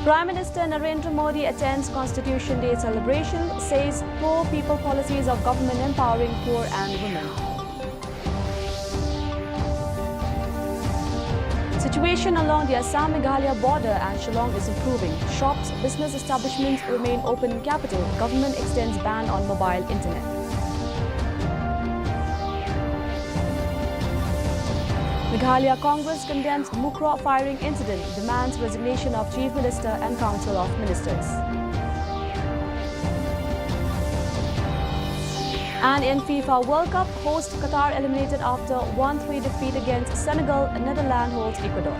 Prime Minister Narendra Modi attends Constitution Day celebration, says pro-people policies of government empowering poor and women. Situation along the Assam-Meghalaya border and Shillong is improving. Shops, business establishments remain open in capital. Government extends ban on mobile internet. Meghalaya Congress condemns Mukra firing incident, demands resignation of Chief Minister and Council of Ministers. And in FIFA World Cup, host Qatar eliminated after 1-3 defeat against Senegal, Netherlands holds Ecuador.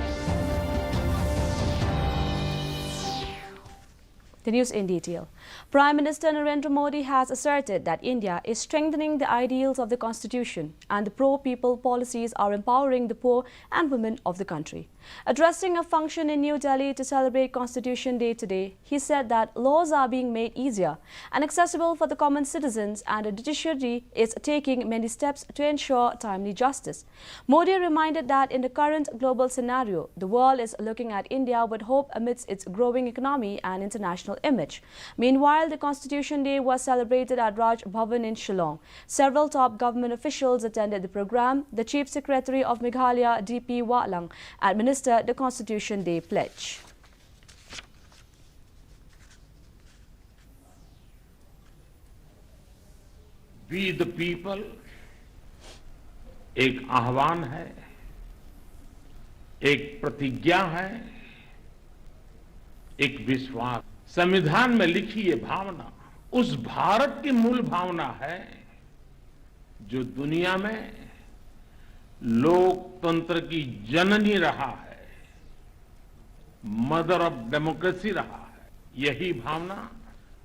The news in detail. Prime Minister Narendra Modi has asserted that India is strengthening the ideals of the Constitution and the pro-people policies are empowering the poor and women of the country. Addressing a function in New Delhi to celebrate Constitution Day today, he said that laws are being made easier and accessible for the common citizens and the judiciary is taking many steps to ensure timely justice. Modi reminded that in the current global scenario, the world is looking at India with hope amidst its growing economy and international image. Meanwhile, the Constitution Day was celebrated at Raj Bhavan in Shillong. Several top government officials attended the program. The Chief Secretary of Meghalaya, D.P. Watlang, administered the Constitution Day pledge. We the people एक आह्वान है, एक प्रतिज्ञा है, एक विश्वास। संविधान में लिखी ये भावना उस भारत की मूल भावना है जो दुनिया में लोकतंत्र की जननी रहा है, मदर ऑफ डेमोक्रेसी रहा है। यही भावना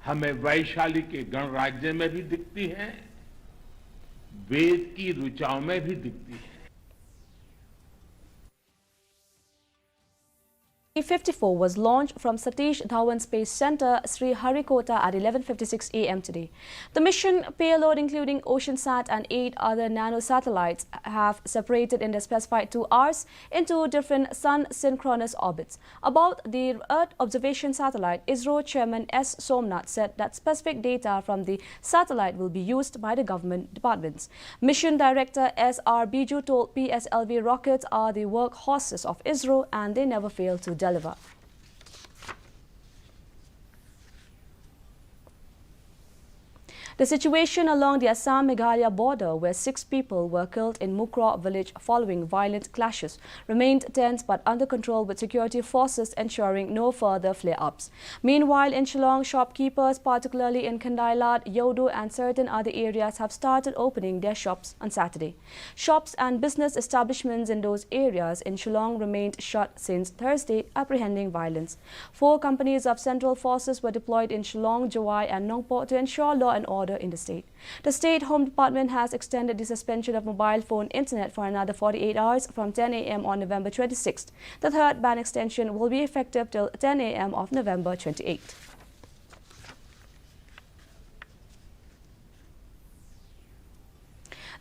हमें वैशाली के गणराज्य में भी दिखती है, वेद की ऋचाओं में भी दिखती है। E-54 was launched from Satish Dhawan Space Center, Sri Harikota at 11:56 a.m. today. The mission payload, including OceanSat and 8 other nano-satellites, have separated in the specified 2 hours into different sun-synchronous orbits. About the Earth observation satellite, ISRO Chairman S. Somnath said that specific data from the satellite will be used by the government departments. Mission Director S.R. Biju told PSLV rockets are the workhorses of ISRO and they never fail to deliver. The situation along the Assam-Meghalaya border, where 6 people were killed in Mukra village following violent clashes, remained tense but under control with security forces ensuring no further flare-ups. Meanwhile, in Shillong, shopkeepers, particularly in Kandailat, Yodo and certain other areas, have started opening their shops on Saturday. Shops and business establishments in those areas in Shillong remained shut since Thursday, apprehending violence. 4 companies of central forces were deployed in Shillong, Jawai and Nongpo to ensure law and order in the state. The State Home Department has extended the suspension of mobile phone internet for another 48 hours from 10 a.m. on November 26th. The third ban extension will be effective till 10 a.m. of November 28th.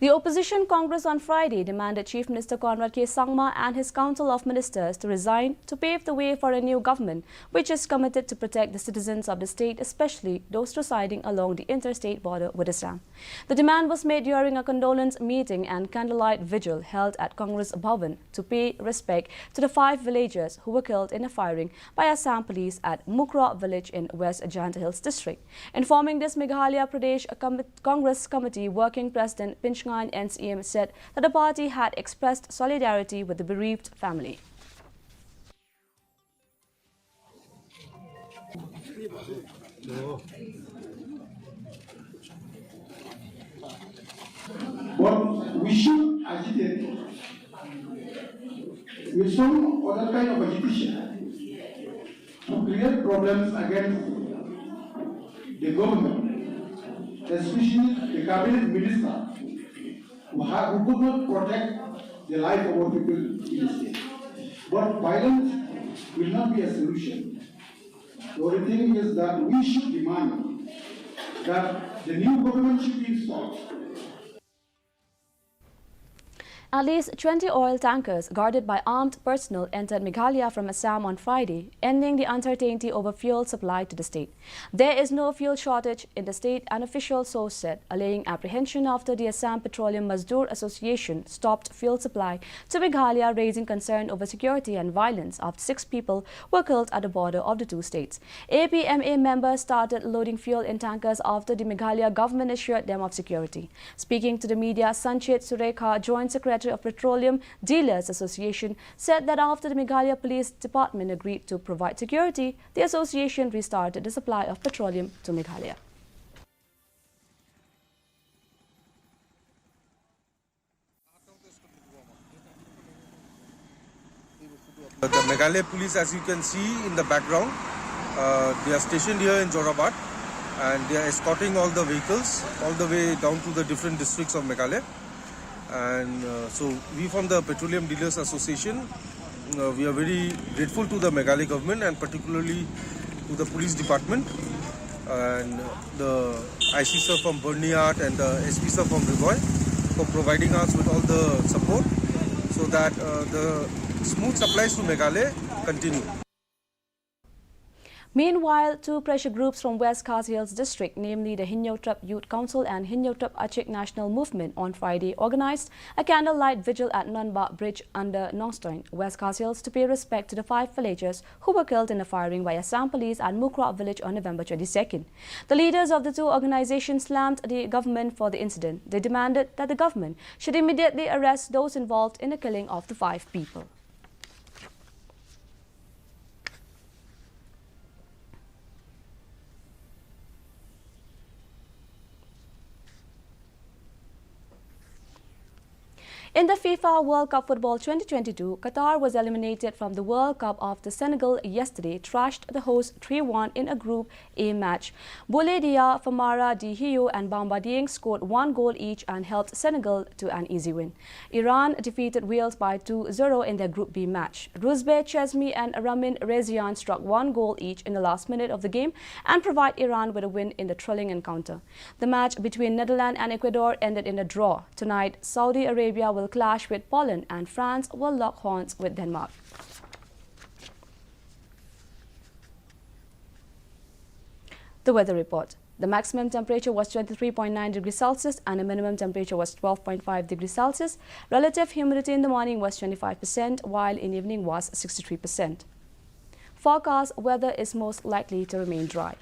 The opposition Congress on Friday demanded Chief Minister Conrad K. Sangma and his Council of Ministers to resign to pave the way for a new government which is committed to protect the citizens of the state, especially those residing along the interstate border with Assam. The demand was made during a condolence meeting and candlelight vigil held at Congress Bhavan to pay respect to the 5 villagers who were killed in a firing by Assam police at Mukra village in West Janta Hills district. Informing this, Meghalaya Pradesh Congress Committee Working President Pinch NCM said that the party had expressed solidarity with the bereaved family. But we should agitate with some other kind of agitation to create problems against the government, especially the cabinet minister who could not protect the life of our people in the state. But violence will not be a solution. The only thing is that we should demand that the new government should be installed. At least 20 oil tankers guarded by armed personnel entered Meghalaya from Assam on Friday, ending the uncertainty over fuel supply to the state. There is no fuel shortage in the state, an official source said, allaying apprehension after the Assam Petroleum Mazdoor Association stopped fuel supply to Meghalaya, raising concern over security and violence after 6 people were killed at the border of the two states. APMA members started loading fuel in tankers after the Meghalaya government assured them of security. Speaking to the media, Sanchit Surekha, Joint Secretary of Petroleum Dealers Association, said that after the Meghalaya Police Department agreed to provide security, the association restarted the supply of petroleum to Meghalaya. The Meghalaya police, as you can see in the background, they are stationed here in Jorabad and they are escorting all the vehicles all the way down to the different districts of Meghalaya. And so we from the Petroleum Dealers Association, we are very grateful to the Meghalaya government and particularly to the police department and the IC sir from Burniat and the SP sir from Rivoy for providing us with all the support so that the smooth supplies to Meghalaya continue. Meanwhile, 2 pressure groups from West Khasi Hills district, namely the Hinyotrap Youth Council and Hinyotrap Achik National Movement, on Friday organized a candlelight vigil at Nunba Bridge under Nongstoin, West Khasi Hills, to pay respect to the 5 villagers who were killed in a firing by Assam police at Mukra village on November 22nd. The leaders of the 2 organizations slammed the government for the incident. They demanded that the government should immediately arrest those involved in the killing of the 5 people. In the FIFA World Cup Football 2022, Qatar was eliminated from the World Cup after Senegal yesterday trashed the hosts 3-1 in a Group A match. Bouledia, Famara, Dihiu and Bamba Dieng scored 1 goal each and helped Senegal to an easy win. Iran defeated Wales by 2-0 in their Group B match. Ruzbe Chesmi and Ramin Rezian struck 1 goal each in the last minute of the game and provided Iran with a win in the thrilling encounter. The match between Netherlands and Ecuador ended in a draw. Tonight, Saudi Arabia will clash with Poland and France will lock horns with Denmark. The weather report. The maximum temperature was 23.9 degrees Celsius and the minimum temperature was 12.5 degrees Celsius. Relative humidity in the morning was 25%, while in the evening was 63%. Forecast weather is most likely to remain dry.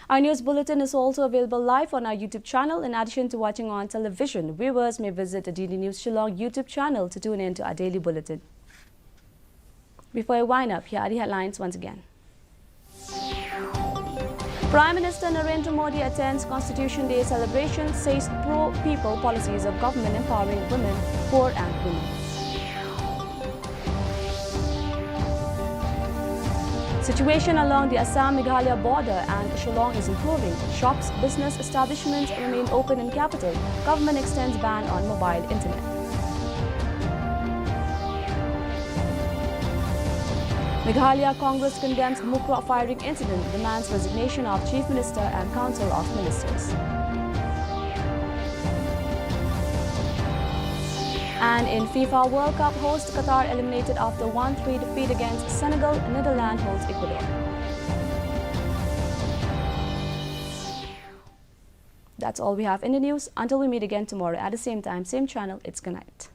Our news bulletin is also available live on our YouTube channel. In addition to watching on television, viewers may visit the DD News Shillong YouTube channel to tune in to our daily bulletin. Before I wind up, here are the headlines once again. Prime Minister Narendra Modi attends Constitution Day celebration, says pro-people policies of government empowering women, poor and women. Situation along the Assam-Meghalaya border and Shillong is improving. Shops, business establishments remain open in capital. Government extends ban on mobile internet. Meghalaya Congress condemns Mukra firing incident, demands resignation of Chief Minister and Council of Ministers. And in FIFA World Cup, host Qatar eliminated after 1-3 defeat against Senegal. Netherlands holds Ecuador. That's all we have in the news. Until we meet again tomorrow at the same time, same channel, it's good night.